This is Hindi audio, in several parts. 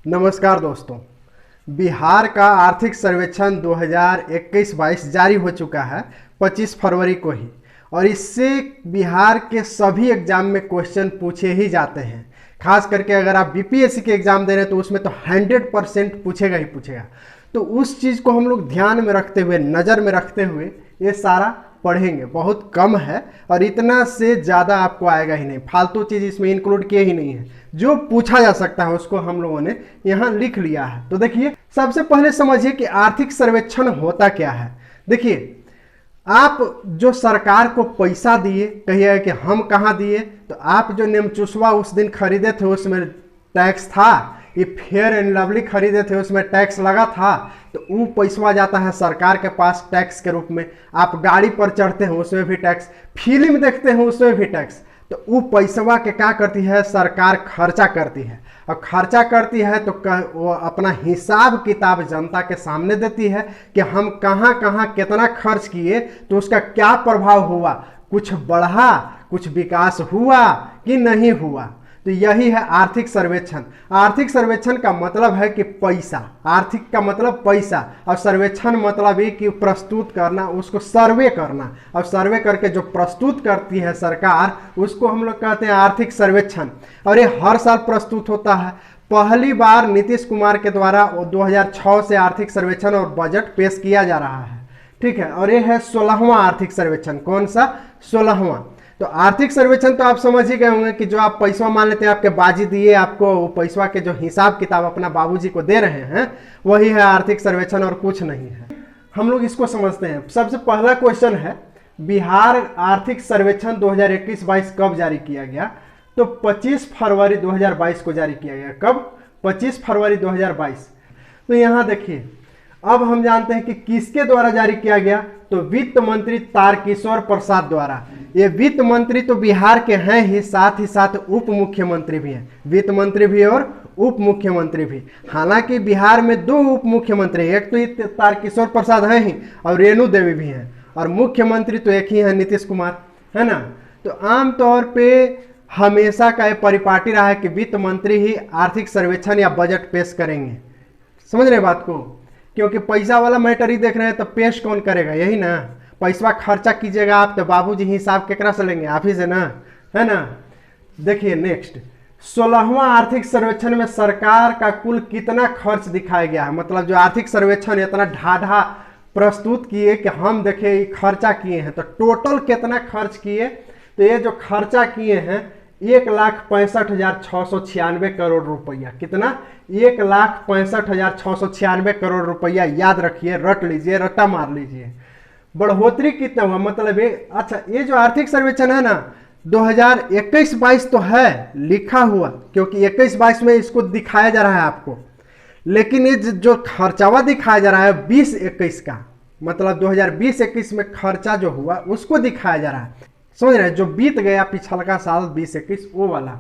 नमस्कार दोस्तों। बिहार का आर्थिक सर्वेक्षण 2021-22 जारी हो चुका है 25 फरवरी को ही, और इससे बिहार के सभी एग्जाम में क्वेश्चन पूछे ही जाते हैं। खास करके अगर आप बीपीएससी के एग्जाम दे रहे हैं तो उसमें तो 100% पूछेगा ही पूछेगा। तो उस चीज़ को हम लोग ध्यान में रखते हुए, नज़र में रखते हुए ये सारा पढ़ेंगे। बहुत कम है और इतना से ज़्यादा आपको आएगा ही नहीं, फालतू चीज़ इसमें इंक्लूड किए ही नहीं है। जो पूछा जा सकता है उसको हम लोगों ने यहाँ लिख लिया है। तो देखिए, सबसे पहले समझिए कि आर्थिक सर्वेक्षण होता क्या है। देखिए, आप जो सरकार को पैसा दिए, कहिए कि हम कहाँ दिए, तो आप जो नेमचुसवा उस दिन खरीदे थे उसमें टैक्स था, ये फेयर एंड लवली खरीदे थे उसमें टैक्स लगा था, तो वो पैसा जाता है सरकार के पास टैक्स के रूप में। आप गाड़ी पर चढ़ते हैं उसमें भी टैक्स, फिल्म देखते हैं उसमें भी टैक्स। तो वो पैसा के क्या करती है सरकार, खर्चा करती है। और खर्चा करती है तो वो अपना हिसाब किताब जनता के सामने देती है कि हम कहाँ कहाँ कितना खर्च किए, तो उसका क्या प्रभाव हुआ, कुछ बढ़ा, कुछ विकास हुआ कि नहीं हुआ। तो यही है आर्थिक सर्वेक्षण। आर्थिक सर्वेक्षण का मतलब है कि पैसा, आर्थिक का मतलब पैसा, और सर्वेक्षण मतलब ये कि प्रस्तुत करना, उसको सर्वे करना, और सर्वे करके जो प्रस्तुत करती है सरकार उसको हम लोग कहते हैं आर्थिक सर्वेक्षण। और ये हर साल प्रस्तुत होता है। पहली बार नीतीश कुमार के द्वारा 2006 से आर्थिक सर्वेक्षण और बजट पेश किया जा रहा है, ठीक है। और ये है 16वां आर्थिक सर्वेक्षण। कौन सा? 16वां। तो आर्थिक सर्वेक्षण तो आप समझ ही गए होंगे कि जो आप पैसा मान लेते हैं, आपके बाजी दिए, आपको वो पैसा के जो हिसाब किताब अपना बाबूजी को दे रहे हैं, वही है आर्थिक सर्वेक्षण और कुछ नहीं है। हम लोग इसको समझते हैं। सबसे पहला क्वेश्चन है, बिहार आर्थिक सर्वेक्षण 2021-22 कब जारी किया गया? तो 25 फरवरी 2022 को जारी किया गया। कब? 25 फरवरी 2022। तो यहाँ देखिए, अब हम जानते हैं कि किसके द्वारा जारी किया गया, तो वित्त मंत्री तारकिशोर प्रसाद द्वारा। ये वित्त मंत्री तो बिहार के हैं ही साथ उप मुख्यमंत्री भी हैं, वित्त मंत्री भी और उप मुख्यमंत्री भी। हालांकि बिहार में 2 उप मुख्यमंत्री, एक तो ये तारकिशोर प्रसाद हैं ही और रेणु देवी भी हैं, और मुख्यमंत्री तो एक ही है, नीतीश कुमार, है ना। तो आमतौर पे हमेशा का ये परिपाटी रहा है कि वित्त मंत्री ही आर्थिक सर्वेक्षण या बजट पेश करेंगे। समझ रहे बात को? क्योंकि पैसा वाला मैटर ही देख रहे हैं, तो पेश कौन करेगा? यही ना। पैसा खर्चा कीजिएगा आप तो बाबूजी हिसाब केकरा से लेंगे? आप ही से ना, है ना। देखिए नेक्स्ट, 16वां आर्थिक सर्वेक्षण में सरकार का कुल कितना खर्च दिखाया गया है। मतलब जो आर्थिक सर्वेक्षण इतना ढाढ़ा प्रस्तुत किए कि हम देखे खर्चा किए हैं, तो टोटल कितना खर्च किए, तो ये जो खर्चा किए हैं 1,65,696 करोड़ रुपया। कितना? 1,65,696 करोड़ रुपया। याद रखिए, रट लीजिए, रट्टा मार लीजिए। बढ़ोतरी कितना हुआ, मतलब ये, अच्छा ये जो आर्थिक सर्वेक्षण है ना 2021-22 तो है लिखा हुआ, क्योंकि 21-22 में इसको दिखाया जा रहा है आपको, लेकिन ये जो खर्चावा दिखाया जा रहा है 20-21 का, मतलब 2020-21 में खर्चा जो हुआ उसको दिखाया जा रहा है। समझ रहे हैं? जो बीत गया पिछला का साल 20-21 वो वाला।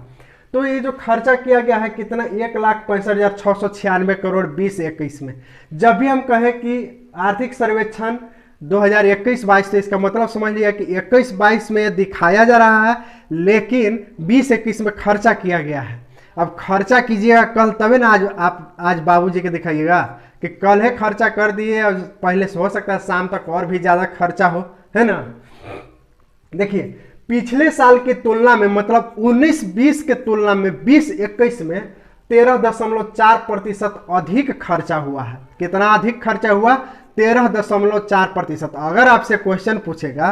तो ये जो खर्चा किया गया है कितना, 1,65,696 करोड़ 20-21 में। जब भी हम कहें कि आर्थिक सर्वेक्षण 2021-22, तो इसका मतलब समझ लिया कि 21-22 में दिखाया जा रहा है, लेकिन 20-21 में खर्चा किया गया है। अब खर्चा कीजिएगा कल, तभी ना आज बाबूजी के दिखाइएगा कि कल है खर्चा कर दिए, और पहले से हो सकता है शाम तक और भी ज़्यादा खर्चा हो, है ना। देखिए, पिछले साल की तुलना में, मतलब 19-20 के तुलना में 20-21 में 13.4% अधिक खर्चा हुआ है। कितना अधिक खर्चा हुआ? 13.4%। अगर आपसे क्वेश्चन पूछेगा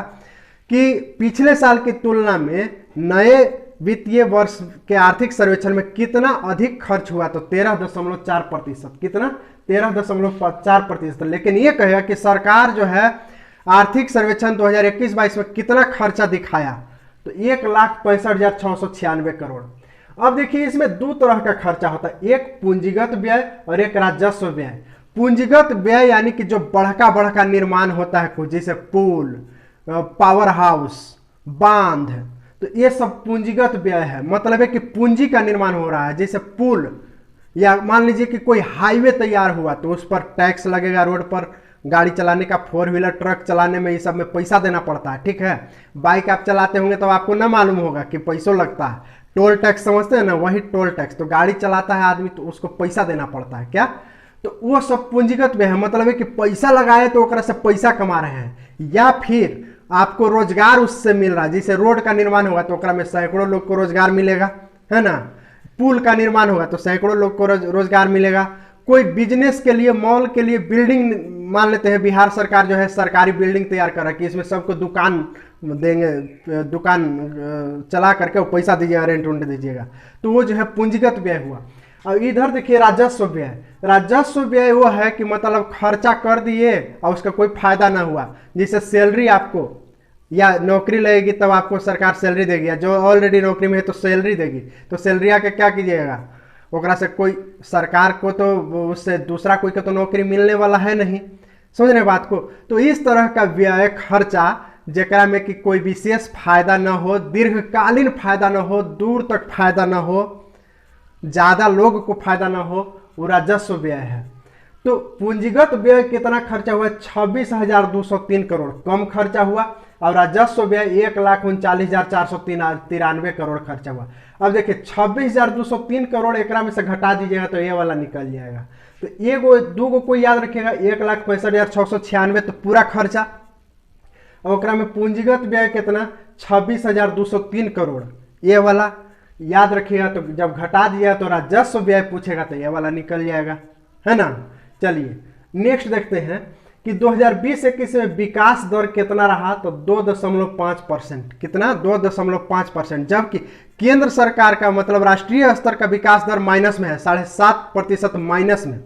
कि पिछले साल की तुलना में नए वित्तीय वर्ष के आर्थिक सर्वेक्षण में कितना अधिक खर्च हुआ, तो 13.4%। कितना? 13.4%। लेकिन ये कहेगा कि सरकार जो है आर्थिक सर्वेक्षण 2021-22 में कितना खर्चा दिखाया, तो 1,65,696 करोड़। अब देखिए, इसमें 2 तरह का खर्चा होता है, एक पूंजीगत व्यय और एक राजस्व व्यय। पूंजीगत व्यय यानी कि जो बड़का निर्माण होता है कुछ, जैसे पुल, पावर हाउस, बांध, तो ये सब पूंजीगत व्यय है। मतलब है कि पूंजी का निर्माण हो रहा है। जैसे पुल, या मान लीजिए कि कोई हाईवे तैयार हुआ तो उस पर टैक्स लगेगा, रोड पर गाड़ी चलाने का, 4 व्हीलर ट्रक चलाने में ये सब में पैसा देना पड़ता है, ठीक है। बाइक आप चलाते होंगे तो आपको ना मालूम होगा कि पैसों लगता है। टोल टैक्स समझते हैं ना, वही टोल टैक्स। तो गाड़ी चलाता है आदमी तो उसको पैसा देना पड़ता है क्या, तो वो सब पूंजीगत व्यय है। मतलब है कि पैसा लगाए तो ओकरा से पैसा कमा रहे हैं, या फिर आपको रोजगार उससे मिल रहा है। जैसे रोड का निर्माण होगा तो ओकरा में सैकड़ों लोग को रोजगार मिलेगा, है ना। पुल का निर्माण होगा तो सैकड़ों लोग को रोजगार मिलेगा। कोई बिजनेस के लिए, मॉल के लिए बिल्डिंग, मान लेते हैं बिहार सरकार जो है सरकारी बिल्डिंग तैयार कर रहा है कि इसमें सबको दुकान देंगे, दुकान चला करके वो पैसा दीजिएगा, रेंट वेंट दीजिएगा, तो वो जो है पूंजीगत व्यय हुआ। और इधर देखिए राजस्व व्यय। राजस्व व्यय वो है कि मतलब खर्चा कर दिए और उसका कोई फायदा ना हुआ। जैसे सैलरी आपको, या नौकरी लगेगी तब आपको सरकार सैलरी देगी, या जो ऑलरेडी नौकरी में है तो सैलरी देगी, तो सैलरी आके क्या कीजिएगा, ओकरा से कोई सरकार को तो उससे दूसरा कोई का तो नौकरी मिलने वाला है नहीं, समझ रहे बात को। तो इस तरह का व्यय खर्चा जेकरा में कि कोई विशेष फायदा न हो, दीर्घकालीन फायदा न हो, दूर तक फायदा न हो, ज्यादा लोग को फायदा ना हो, वो राजस्व व्यय है। तो पूंजीगत व्यय कितना खर्चा हुआ, 26,203 करोड़ कम खर्चा हुआ, और राजस्व व्यय 1,39,493 करोड़ खर्चा हुआ। अब देखिए 26,203 करोड़ एकरा में से घटा दीजिएगा तो ये वाला निकल जाएगा। तो एगो दूगो को याद रखिएगा, 1,65,696 तो पूरा खर्चा, और ओकरा में पूंजीगत व्यय कितना 26,203 करोड़, ये वाला याद रखिएगा। तो जब घटा दिया तो राजस्व व्यय पूछेगा तो ये वाला निकल जाएगा, है ना। चलिए नेक्स्ट देखते हैं कि 2020-21 में विकास दर कितना रहा, तो 2.5%। कितना, 2.5%, जबकि केंद्र सरकार का मतलब राष्ट्रीय स्तर का विकास दर माइनस में है, 7.5% माइनस में,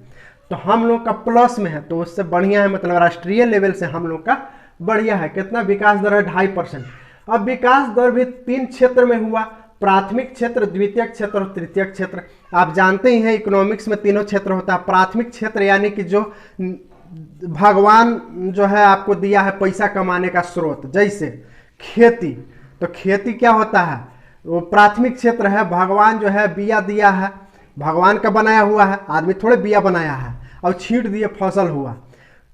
तो हम लोग का प्लस में है, तो उससे बढ़िया है। मतलब राष्ट्रीय लेवल से हम लोग का बढ़िया है। कितना विकास दर है, 2.5%। अब विकास दर भी 3 क्षेत्र में हुआ, प्राथमिक क्षेत्र, द्वितीयक क्षेत्र और तृतीयक क्षेत्र। आप जानते ही हैं इकोनॉमिक्स में तीनों क्षेत्र होता है। प्राथमिक क्षेत्र यानी कि जो भगवान जो है आपको दिया है पैसा कमाने का स्रोत, जैसे खेती, तो खेती क्या होता है, वो प्राथमिक क्षेत्र है। भगवान जो है बिया दिया है, भगवान का बनाया हुआ है, आदमी थोड़े बिया बनाया है और छींट दिए फसल हुआ।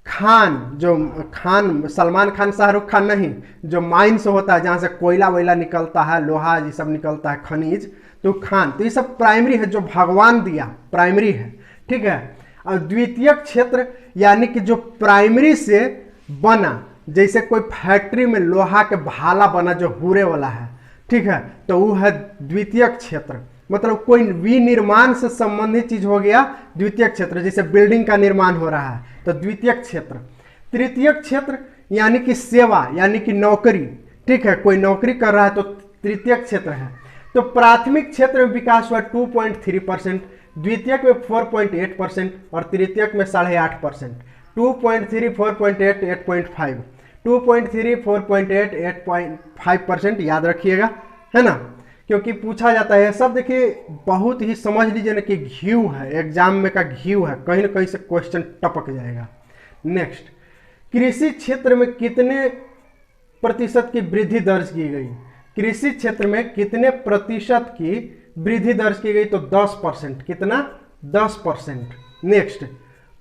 खान, जो खान सलमान खान शाहरुख खान नहीं, जो माइंस होता है जहाँ से कोयला वोयला निकलता है, लोहा ये सब निकलता है, खनिज, तो खान, तो ये सब प्राइमरी है, जो भगवान दिया प्राइमरी है, ठीक है। और द्वितीयक क्षेत्र यानी कि जो प्राइमरी से बना, जैसे कोई फैक्ट्री में लोहा के भाला बना जो हुरे वाला है, ठीक है, तो वो है द्वितीयक क्षेत्र। मतलब कोई विनिर्माण से संबंधित चीज हो गया द्वितीयक क्षेत्र, जैसे बिल्डिंग का निर्माण हो रहा है तो द्वितीयक क्षेत्र। तृतीयक क्षेत्र यानी कि सेवा, यानी कि नौकरी, ठीक है, कोई नौकरी कर रहा है तो तृतीयक क्षेत्र है। तो प्राथमिक क्षेत्र में विकास हुआ 2.3%, द्वितीयक में 4.8% और तृतीयक में 8.5%। 2.3, 4.8, 8.5, 2.3, 4.8, 8.5% याद रखिएगा, है ना, क्योंकि पूछा जाता है सब। देखिए बहुत ही समझ लीजिए ना कि घीव है, एग्जाम में का घीव है, कहीं ना कहीं से क्वेश्चन टपक जाएगा। नेक्स्ट, कृषि क्षेत्र में कितने प्रतिशत की वृद्धि दर्ज की गई, कृषि क्षेत्र में कितने प्रतिशत की वृद्धि दर्ज की गई, तो 10%। कितना, 10%। नेक्स्ट,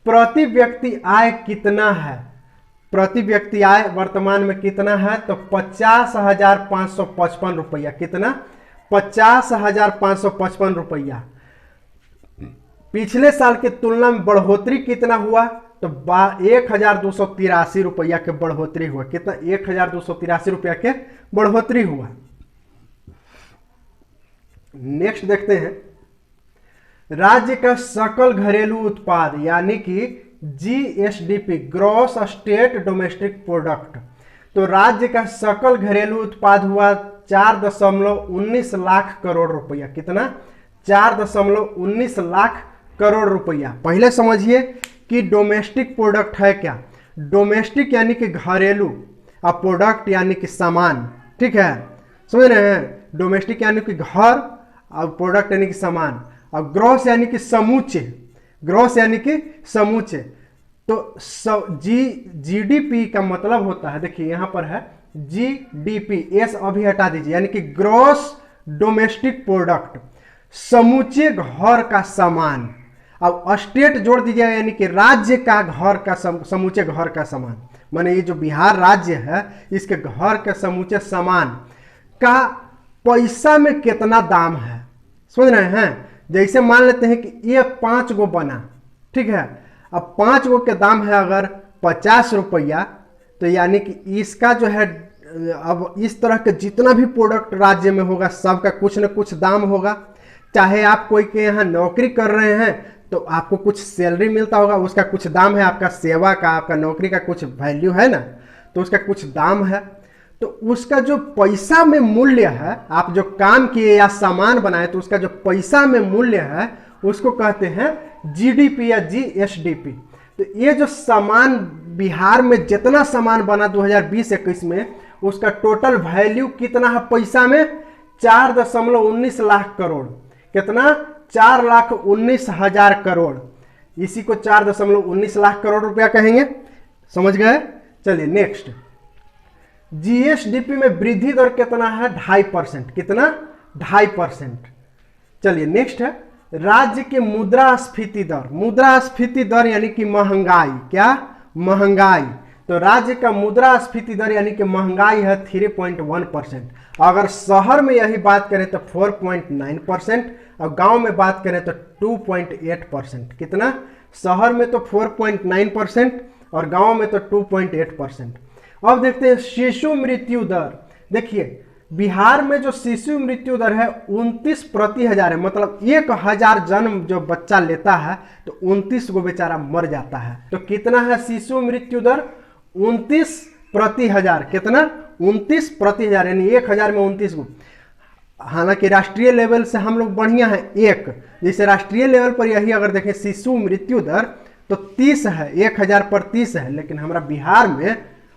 प्रति व्यक्ति आय कितना है, प्रति व्यक्ति आय वर्तमान में कितना है, तो 50,555 रुपया। कितना, 50,555 रुपया। पिछले साल की तुलना में बढ़ोतरी कितना हुआ, तो 1,283 रुपया के बढ़ोतरी हुआ। कितना, 1,283 रुपया के बढ़ोतरी हुआ। नेक्स्ट देखते हैं, राज्य का सकल घरेलू उत्पाद यानी कि GSDP, gross state domestic product, तो राज्य का सकल घरेलू उत्पाद हुआ 4.19 लाख करोड़ रुपया। कितना, 4.19 लाख करोड़ रुपया। पहले समझिए कि डोमेस्टिक प्रोडक्ट है क्या, डोमेस्टिक यानी कि घरेलू, और प्रोडक्ट यानी कि सामान, ठीक है, समझ रहे हैं। डोमेस्टिक यानी कि घर और प्रोडक्ट यानी कि सामान, और ग्रॉस यानी कि समूचे, ग्रॉस यानी कि समूचे। तो जीडीपी का मतलब होता है, देखिए यहां पर है जीडीपी, एस अभी हटा दीजिए, यानी कि ग्रॉस डोमेस्टिक प्रोडक्ट, समूचे घर का सामान। अब स्टेट जोड़ दीजिएगा यानी कि राज्य का घर का समूचे घर का सामान, माने ये जो बिहार राज्य है इसके घर के समूचे सामान का पैसा में कितना दाम है, समझ रहे हैं। जैसे मान लेते हैं कि ये 5 गो बना, ठीक है, अब 5 गो के दाम है अगर 50 रुपया, तो यानी कि इसका जो है अब इस तरह के जितना भी प्रोडक्ट राज्य में होगा सबका कुछ न कुछ दाम होगा। चाहे आप कोई के यहाँ नौकरी कर रहे हैं तो आपको कुछ सैलरी मिलता होगा, उसका कुछ दाम है, आपका सेवा का, आपका नौकरी का कुछ वैल्यू है ना, तो उसका कुछ दाम है। तो उसका जो पैसा में मूल्य है, आप जो काम किए या सामान बनाए तो उसका जो पैसा में मूल्य है उसको कहते हैं जीडीपी या जीएसडीपी। तो ये जो सामान बिहार में जितना सामान बना 2020-21 में, उसका टोटल वैल्यू कितना है पैसा में, 4.19 लाख करोड़। कितना? 4,19,000 करोड़। इसी को 4.19 लाख करोड़ रुपया कहेंगे, समझ गए। चलिए नेक्स्ट, जीएसडीपी में वृद्धि दर कितना है? 2.5%। कितना? 2.5%। चलिए नेक्स्ट है राज्य की मुद्रास्फीति दर। मुद्रास्फीति दर यानी कि महंगाई। क्या? महंगाई। तो राज्य का मुद्रास्फीति दर यानी कि महंगाई है 3.1%। अगर शहर में यही बात करें तो 4.9% और गांव में बात करें तो 2.8%। कितना? शहर में तो 4.9% और गांव में तो 2.8%। अब देखते हैं शिशु मृत्यु दर। देखिए बिहार में जो शिशु मृत्यु दर है 29 प्रति हजार है, मतलब 1000 जन्म जो बच्चा लेता है तो 29 गो बेचारा मर जाता है। तो कितना है शिशु मृत्यु दर? 29 प्रति हजार। कितना? 29 प्रति हजार, यानी 1000 में 29 गो। हालांकि राष्ट्रीय लेवल से हम लोग बढ़िया है एक, जैसे राष्ट्रीय लेवल पर यही अगर देखें शिशु मृत्यु दर तो 30 है, 1000 पर 30 है, लेकिन हमारा बिहार में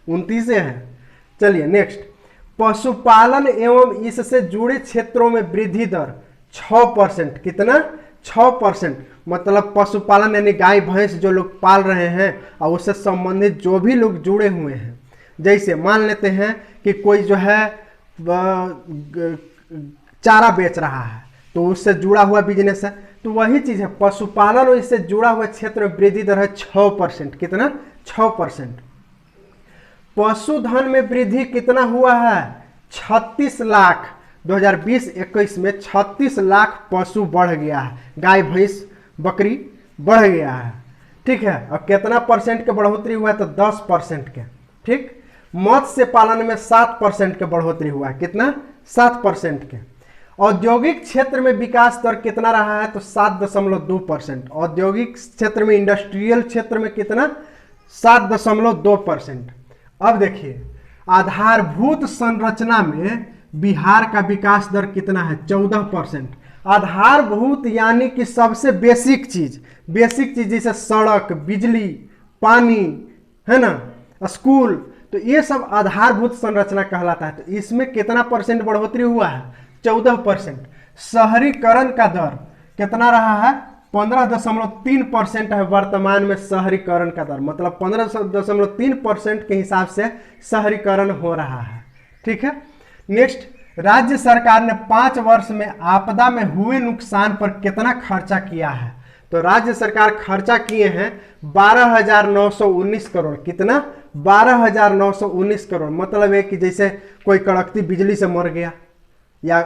29 है। चलिए नेक्स्ट, पशुपालन एवं इससे जुड़े क्षेत्रों में वृद्धि दर 6%। कितना? 6%। मतलब पशुपालन यानी गाय भैंस जो लोग पाल रहे हैं और उससे संबंधित जो भी लोग जुड़े हुए हैं, जैसे मान लेते हैं कि कोई जो है चारा बेच रहा है तो उससे जुड़ा हुआ बिजनेस है, तो वही चीज है पशुपालन और इससे जुड़ा हुआ क्षेत्र में वृद्धि दर है 6%। कितना? 6%। पशुधन में वृद्धि कितना हुआ है? 36 लाख। 2020-21 में 36 लाख पशु बढ़ गया है, गाय भैंस बकरी बढ़ गया है, ठीक है। और कितना परसेंट के बढ़ोतरी हुआ है? तो 10% के, ठीक। मत्स्य पालन में 7% के बढ़ोतरी हुआ है। कितना? 7% के। औद्योगिक क्षेत्र में विकास दर कितना रहा है? तो 7.2%। औद्योगिक क्षेत्र में, इंडस्ट्रियल क्षेत्र में कितना? 7.2%। अब देखिए आधारभूत संरचना में बिहार का विकास दर कितना है? 14%। आधारभूत यानी कि सबसे बेसिक चीज जैसे सड़क, बिजली, पानी, है ना, स्कूल, तो ये सब आधारभूत संरचना कहलाता है। तो इसमें कितना परसेंट बढ़ोतरी हुआ है? 14%। शहरीकरण का दर कितना रहा है? 15.3% है वर्तमान में शहरीकरण का दर, मतलब 15.3% के हिसाब से शहरीकरण हो रहा है, ठीक है। नेक्स्ट, राज्य सरकार ने 5 वर्ष में आपदा में हुए नुकसान पर कितना खर्चा किया है? तो राज्य सरकार खर्चा किए हैं 12,919 करोड़। कितना? 12,919 करोड़। मतलब है कि जैसे कोई कड़कती बिजली से मर गया, या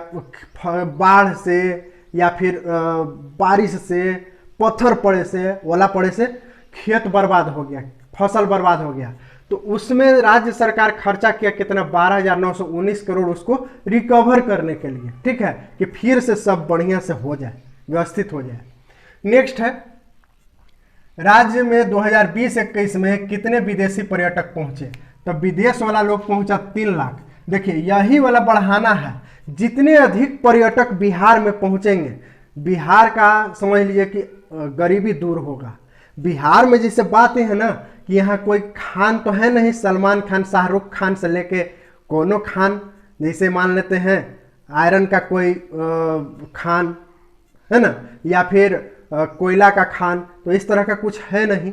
बाढ़ से, या फिर बारिश से, पत्थर पड़े से, ओला पड़े से खेत बर्बाद हो गया, फसल बर्बाद हो गया, तो उसमें राज्य सरकार खर्चा किया कितना? 12,919 करोड़ उसको रिकवर करने के लिए, ठीक है, कि फिर से सब बढ़िया से हो जाए, व्यवस्थित हो जाए। नेक्स्ट है राज्य में 2020-21 में कितने विदेशी पर्यटक पहुंचे? तो विदेश वाला लोग पहुंचा 3 लाख। देखिए यही वाला बढ़ाना है, जितने अधिक पर्यटक बिहार में पहुंचेंगे, बिहार का समझ लीजिए कि गरीबी दूर होगा। बिहार में जैसे बातें हैं ना कि यहाँ कोई खान तो है नहीं, सलमान खान, शाहरुख खान से लेके कोनो खान, जैसे मान लेते हैं आयरन का कोई खान, है ना, या फिर कोयला का खान, तो इस तरह का कुछ है नहीं।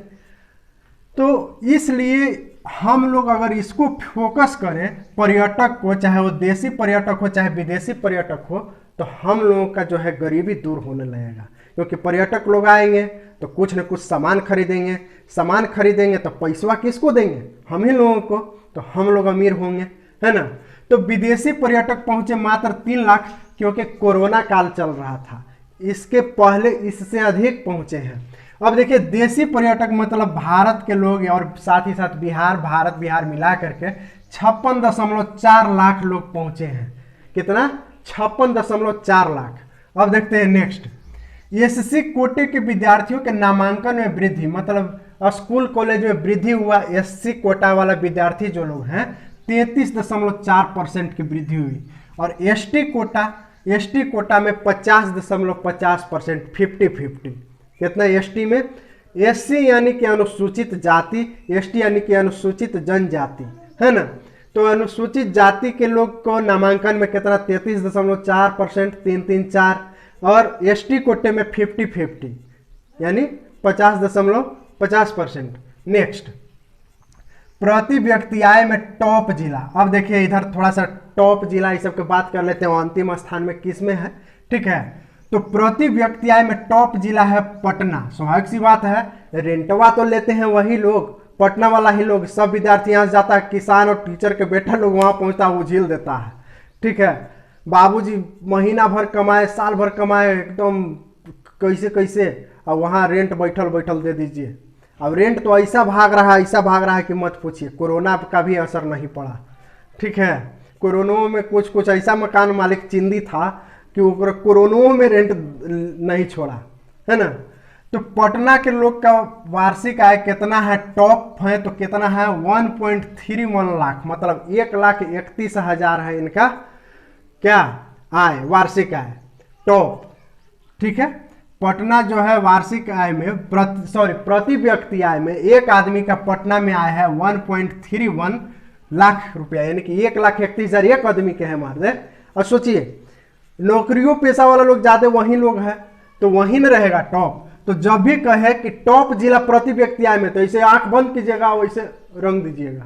तो इसलिए हम लोग अगर इसको फोकस करें पर्यटक को, चाहे वो देसी पर्यटक हो चाहे विदेशी पर्यटक हो, तो हम लोगों का जो है गरीबी दूर होने लगेगा। क्योंकि पर्यटक लोग आएंगे तो कुछ न कुछ सामान खरीदेंगे, सामान खरीदेंगे तो पैसा किसको देंगे? हम ही लोगों को, तो हम लोग अमीर होंगे, है ना। तो विदेशी पर्यटक पहुंचे मात्र 3 लाख, क्योंकि कोरोना काल चल रहा था। इसके पहले इससे अधिक पहुंचे हैं। अब देखिए देशी पर्यटक मतलब भारत के लोग और साथ ही साथ भारत बिहार मिला करके 56.4 लाख लोग पहुंचे हैं। कितना? 56.4 लाख। अब देखते हैं नेक्स्ट, एससी कोटे के विद्यार्थियों के नामांकन में वृद्धि, मतलब स्कूल कॉलेज में वृद्धि हुआ। एससी कोटा वाला विद्यार्थी जो लोग हैं 33.4% की वृद्धि हुई। और एसटी कोटा में 50.50%, 50-50। कितना एसटी में? एससी यानी कि अनुसूचित जाति, एसटी यानी कि अनुसूचित जनजाति, है ना। तो अनुसूचित जाति के लोग को नामांकन में कितना? 33.4%, 334। और एसटी कोटे में 50-50 यानी 50.50%। नेक्स्ट, प्रति व्यक्ति आय में टॉप जिला। अब देखिए इधर थोड़ा सा टॉप जिला इस सब की बात कर लेते हैं, अंतिम स्थान में किस में है, ठीक है। तो प्रति व्यक्ति आय में टॉप जिला है पटना। स्वाभाविक सी बात है, रेंटवा तो लेते हैं वही लोग, पटना वाला ही लोग। सब विद्यार्थी यहाँ से जाता है, किसान और टीचर के बेटा लोग वहाँ पहुँचता है, वो झील देता है, ठीक है। बाबूजी महीना भर कमाए, साल भर कमाए, एकदम कैसे कैसे, और वहाँ रेंट बैठल दे दीजिए। अब रेंट तो ऐसा भाग रहा है कि मत पूछिए। कोरोना का भी असर नहीं पड़ा, ठीक है। कोरोना में कुछ ऐसा मकान मालिक चिंदी था कि वो कोरोना में रेंट नहीं छोड़ा, है ना। तो पटना के लोग का वार्षिक आय कितना है? टॉप है तो कितना है? 1.31 लाख, मतलब 1,31,000 है इनका क्या आय, वार्षिक आय, टॉप, ठीक है। पटना जो है वार्षिक आय में प्रति व्यक्ति आय में एक आदमी का पटना में आय है 1.31 लाख रुपया, यानी कि 1,31,000 एक आदमी के है मार। और सोचिए नौकरियों पेशा वाला लोग ज्यादा वही लोग हैं, तो वहीं में रहेगा टॉप। तो जब भी कहे कि टॉप जिला प्रति व्यक्ति आय में, तो ऐसे आंख बंद कीजिएगा, वैसे रंग दीजिएगा,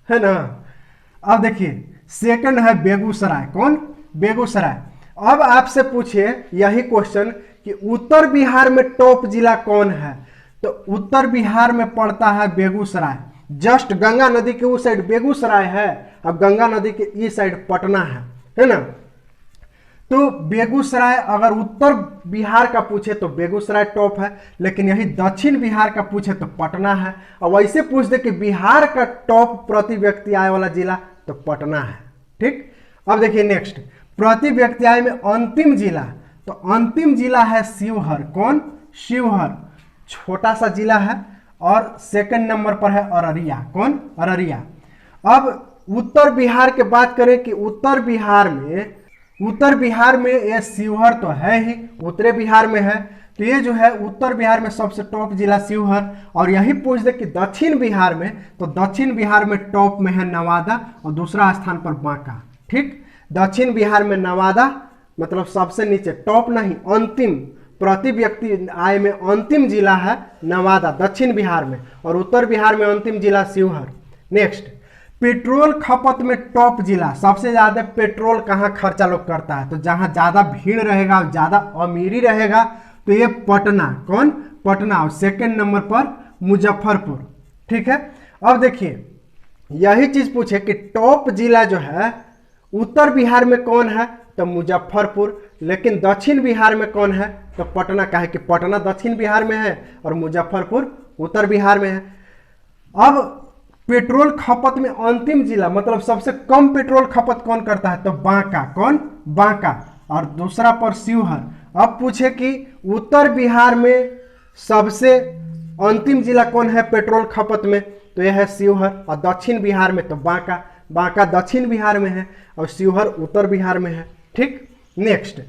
है ना। अब देखिए सेकंड है बेगूसराय। कौन? बेगूसराय। अब आपसे पूछिए यही क्वेश्चन कि उत्तर बिहार में टॉप जिला कौन है, तो उत्तर बिहार में पड़ता है बेगूसराय। जस्ट गंगा नदी के उस साइड बेगूसराय है, अब गंगा नदी के इस साइड पटना है ना। तो बेगूसराय अगर उत्तर बिहार का पूछे तो बेगूसराय टॉप है, लेकिन यही दक्षिण बिहार का पूछे तो पटना है। और वैसे पूछ दे कि बिहार का टॉप प्रति व्यक्ति आय वाला जिला, तो पटना है, ठीक। अब देखिए नेक्स्ट, प्रति व्यक्ति आय में अंतिम जिला, तो अंतिम जिला है शिवहर। कौन? शिवहर, छोटा सा जिला है। और सेकंड नंबर पर है अररिया। कौन? अररिया। अब उत्तर बिहार की बात करें कि उत्तर बिहार में ये शिवहर तो है ही, उत्तरी बिहार में है, तो ये जो है उत्तर बिहार में सबसे टॉप जिला शिवहर। और यही पूछ दे कि दक्षिण बिहार में, तो दक्षिण बिहार में टॉप में है नवादा और दूसरा स्थान पर बांका, ठीक। दक्षिण बिहार में नवादा मतलब सबसे नीचे, टॉप नहीं, अंतिम प्रति व्यक्ति आय में अंतिम जिला है नवादा दक्षिण बिहार में, और उत्तर बिहार में अंतिम जिला शिवहर। नेक्स्ट, पेट्रोल खपत में टॉप जिला, सबसे ज्यादा पेट्रोल कहाँ खर्चा लोग करता है, तो जहां ज्यादा भीड़ रहेगा, ज्यादा अमीरी रहेगा, तो ये पटना। कौन? पटना। और सेकंड नंबर पर मुजफ्फरपुर, ठीक है। अब देखिए यही चीज पूछे कि टॉप जिला जो है उत्तर बिहार में कौन है, तो मुजफ्फरपुर। लेकिन दक्षिण बिहार में कौन है, तो पटना का है कि पटना दक्षिण बिहार में है और मुजफ्फरपुर उत्तर बिहार में है। अब पेट्रोल खपत में अंतिम जिला मतलब सबसे कम पेट्रोल खपत कौन करता है, तो बांका। कौन? बांका। और दूसरा पर शिवहर। अब पूछे कि उत्तर बिहार में सबसे अंतिम जिला कौन है पेट्रोल खपत में, तो यह है शिवहर। और दक्षिण बिहार में तो बांका। बांका दक्षिण बिहार में है और शिवहर उत्तर बिहार में है, ठीक। नेक्स्ट,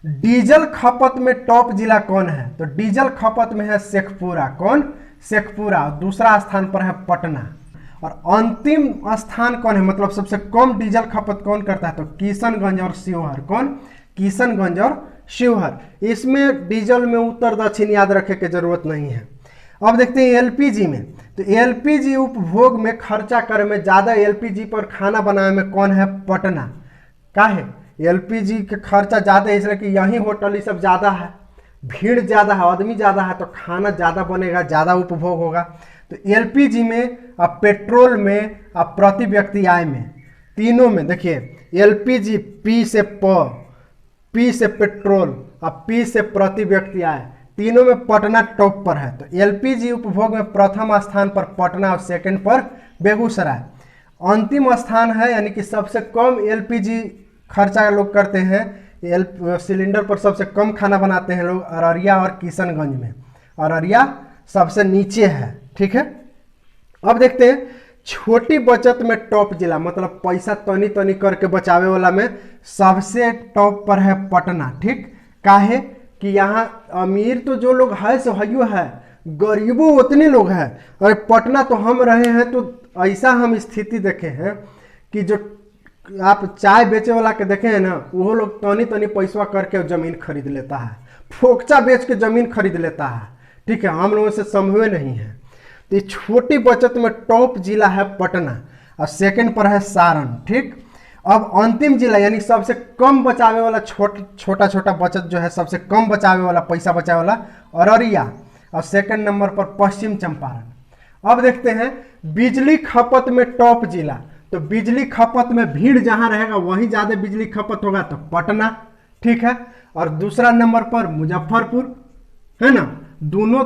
डीजल खपत में टॉप जिला कौन है, तो डीजल खपत में है शेखपुरा। कौन? शेखपुरा। दूसरा स्थान पर है पटना। और अंतिम स्थान कौन है, मतलब सबसे कम डीजल खपत कौन करता है, तो किशनगंज और शिवहर। कौन? किशनगंज और शिवहर। इसमें डीजल में उत्तर दक्षिण याद रखे की जरूरत नहीं है। अब देखते हैं एलपीजी में, तो एलपीजी उपभोग में खर्चा करे में ज्यादा, एलपीजी पर खाना बनाने में कौन है, पटना। का है एलपीजी के खर्चा ज्यादा है, इसलिए कि यहीं होटल ये सब ज्यादा है, भीड़ ज्यादा है, आदमी ज्यादा है, तो खाना ज्यादा बनेगा, ज्यादा उपभोग होगा। तो एलपीजी में और पेट्रोल में और प्रति व्यक्ति आय में, तीनों में देखिए एलपीजी पी से पी से पेट्रोल और पी से प्रति व्यक्ति आय, तीनों में पटना टॉप पर है। तो एलपीजी उपभोग में प्रथम स्थान पर पटना और सेकंड पर बेगूसराय। अंतिम स्थान है यानी कि सबसे कम एलपीजी खर्चा लोग करते हैं, सिलेंडर पर सबसे कम खाना बनाते हैं लोग अररिया और किशनगंज में। अररिया सबसे नीचे है, ठीक है। अब देखते हैं छोटी बचत में टॉप जिला, मतलब पैसा तनी तनी करके बचावे वाला में सबसे टॉप पर है पटना, ठीक। काहे कि यहाँ अमीर तो जो लोग है सो हयो है, गरीबों उतने लोग हैं। और पटना तो हम रहे हैं तो ऐसा हम स्थिति देखे हैं कि जो आप चाय बेचे वाला के देखे हैं ना, वो लोग तनी तनी पैसा करके जमीन खरीद लेता है, फोकचा बेच के जमीन खरीद लेता है, ठीक है। हम लोगों से संभव नहीं है। तो ये छोटी बचत में टॉप जिला है पटना और सेकंड पर है सारण, ठीक। अब अंतिम जिला यानी सबसे कम बचावे वाला छोटा छोटा बचत जो है, सबसे कम बचावे वाला पैसा बचावे वाला अररिया और सेकंड नंबर पर पश्चिम चंपारण। अब देखते हैं बिजली खपत में टॉप जिला। तो बिजली खपत में भीड़ जहां रहेगा वहीं ज्यादा बिजली खपत होगा, तो पटना, ठीक है। और दूसरा नंबर पर मुजफ्फरपुर है ना। दोनों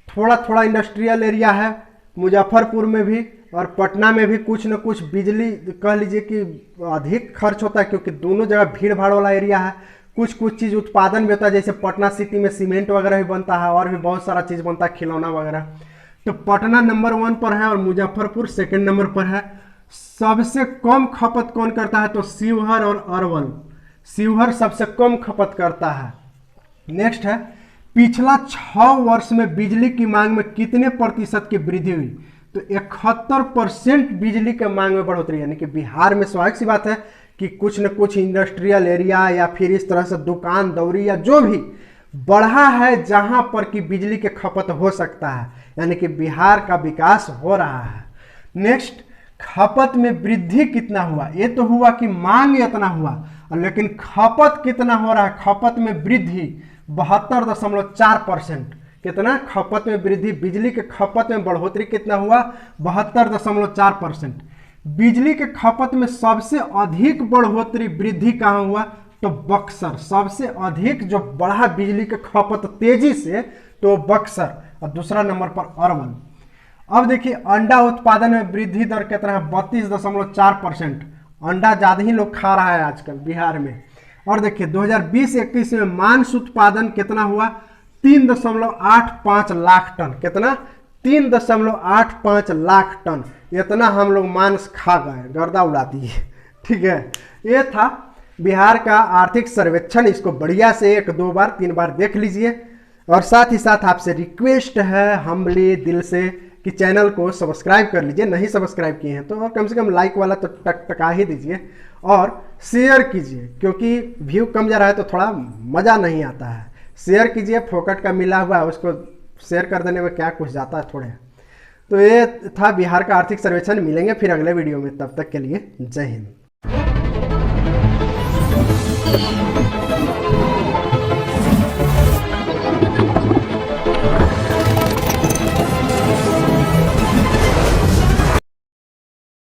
थोड़ा थोड़ा इंडस्ट्रियल एरिया है, मुजफ्फरपुर में भी और पटना में भी कुछ न कुछ बिजली कह लीजिए कि अधिक खर्च होता है, क्योंकि दोनों जगह भीड़ भाड़ वाला एरिया है। कुछ कुछ चीज़ उत्पादन भी होता है, जैसे पटना सिटी में सीमेंट वगैरह भी बनता है और भी बहुत सारा चीज़ बनता है, खिलौना वगैरह। तो पटना नंबर 1 पर है और मुजफ्फरपुर सेकंड नंबर पर है। सबसे कम खपत कौन करता है, तो शिवहर और अरवल। शिवहर सबसे कम खपत करता है। नेक्स्ट है पिछला 6 वर्ष में बिजली की मांग में कितने प्रतिशत की वृद्धि हुई, तो 71% बिजली के मांग में बढ़ोतरी। यानी कि बिहार में स्वाभाविक सी बात है कि कुछ न कुछ इंडस्ट्रियल एरिया या फिर इस तरह से दुकान दौरी या जो भी बढ़ा है जहां पर कि बिजली के खपत हो सकता है, यानी कि बिहार का विकास हो रहा है। नेक्स्ट खपत में वृद्धि कितना हुआ, ये तो हुआ कि मांग इतना हुआ, लेकिन खपत कितना हो रहा है, खपत में वृद्धि 72.4%। कितना खपत में वृद्धि, बिजली के खपत में बढ़ोतरी कितना हुआ, 72.4%। बिजली के खपत में सबसे अधिक बढ़ोतरी वृद्धि कहाँ हुआ, तो बक्सर। सबसे अधिक जो बढ़ा बिजली के खपत तेजी से, तो बक्सर। और दूसरा नंबर पर अरवल। अब देखिए अंडा उत्पादन में वृद्धि दर कितना है, 32.4%। अंडा ज्यादा ही लोग खा रहा है आजकल बिहार में। और देखिए 2020-21 में मांस उत्पादन कितना हुआ, 3.85 लाख टन। कितना, 3.85 लाख टन। इतना हम लोग मांस खा गए, गर्दा उड़ा दिए, ठीक है। ये था बिहार का आर्थिक सर्वेक्षण। इसको बढ़िया से 1, 2 बार 3 बार देख लीजिए। और साथ ही साथ आपसे रिक्वेस्ट है हम्बली दिल से कि चैनल को सब्सक्राइब कर लीजिए। नहीं सब्सक्राइब किए हैं तो कम से कम लाइक वाला तो टका ही दीजिए और शेयर कीजिए, क्योंकि व्यू कम जा रहा है तो थोड़ा मज़ा नहीं आता है। शेयर कीजिए, फोकट का मिला हुआ है, उसको शेयर कर देने में क्या कुछ जाता है थोड़े। तो ये था बिहार का आर्थिक सर्वेक्षण। मिलेंगे फिर अगले वीडियो में, तब तक के लिए जय हिंद।